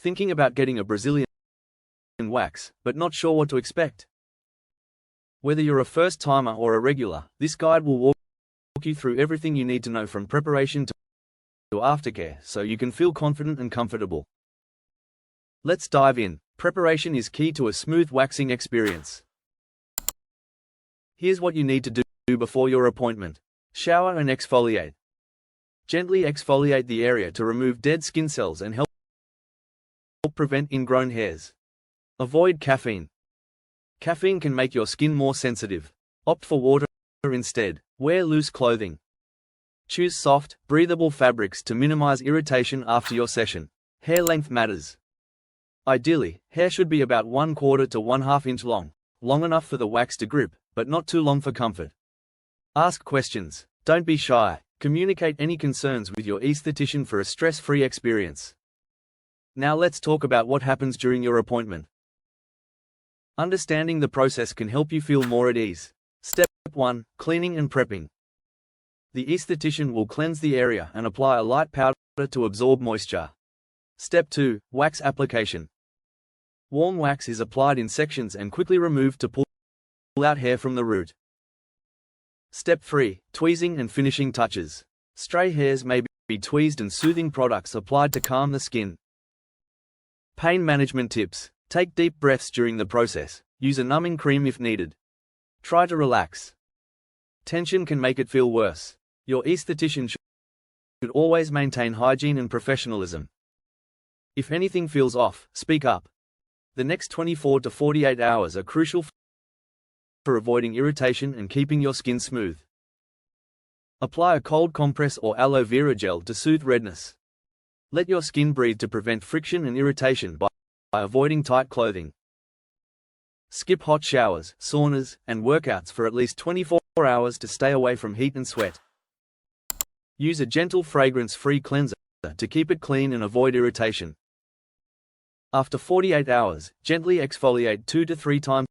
Thinking about getting a Brazilian wax, but not sure what to expect? Whether you're a first-timer or a regular, this guide will walk you through everything you need to know from preparation to aftercare so you can feel confident and comfortable. Let's dive in. Preparation is key to a smooth waxing experience. Here's what you need to do before your appointment. Shower and exfoliate. Gently exfoliate the area to remove dead skin cells and help prevent ingrown hairs. Avoid caffeine. Caffeine can make your skin more sensitive. Opt for water instead. Wear loose clothing. Choose soft, breathable fabrics to minimize irritation after your session. Hair length matters. Ideally, hair should be about 1/4 to 1/2 inch long enough for the wax to grip, but not too long for comfort. Ask questions. Don't be shy. Communicate any concerns with your esthetician for a stress-free experience. Now let's talk about what happens during your appointment. Understanding the process can help you feel more at ease. Step 1. Cleaning and prepping. The esthetician will cleanse the area and apply a light powder to absorb moisture. Step 2. Wax application. Warm wax is applied in sections and quickly removed to pull out hair from the root. Step 3. Tweezing and finishing touches. Stray hairs may be tweezed and soothing products applied to calm the skin. Pain management tips. Take deep breaths during the process. Use a numbing cream if needed. Try to relax. Tension can make it feel worse. Your esthetician should always maintain hygiene and professionalism. If anything feels off, speak up. The next 24 to 48 hours are crucial for avoiding irritation and keeping your skin smooth. Apply a cold compress or aloe vera gel to soothe redness. Let your skin breathe to prevent friction and irritation by avoiding tight clothing. Skip hot showers, saunas, and workouts for at least 24 hours to stay away from heat and sweat. Use a gentle fragrance-free cleanser to keep it clean and avoid irritation. After 48 hours, gently exfoliate 2 to 3 times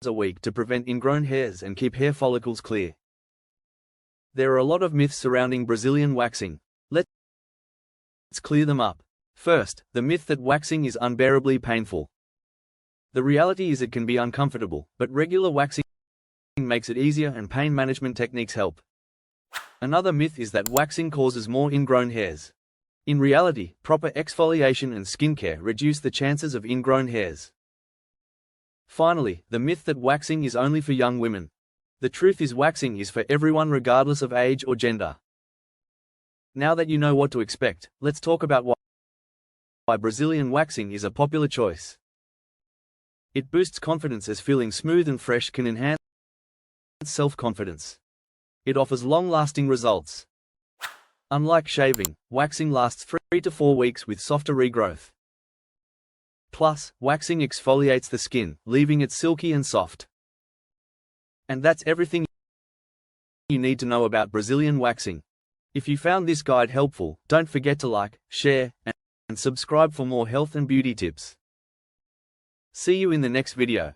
a week to prevent ingrown hairs and keep hair follicles clear. There are a lot of myths surrounding Brazilian waxing. Let's clear them up. First, the myth that waxing is unbearably painful. The reality is it can be uncomfortable, but regular waxing makes it easier and pain management techniques help. Another myth is that waxing causes more ingrown hairs. In reality, proper exfoliation and skincare reduce the chances of ingrown hairs. Finally, the myth that waxing is only for young women. The truth is waxing is for everyone regardless of age or gender. Now that you know what to expect, let's talk about why Brazilian waxing is a popular choice. It boosts confidence as feeling smooth and fresh can enhance self-confidence. It offers long-lasting results. Unlike shaving, waxing lasts 3 to 4 weeks with softer regrowth. Plus, waxing exfoliates the skin, leaving it silky and soft. And that's everything you need to know about Brazilian waxing. If you found this guide helpful, don't forget to like, share, and subscribe for more health and beauty tips. See you in the next video.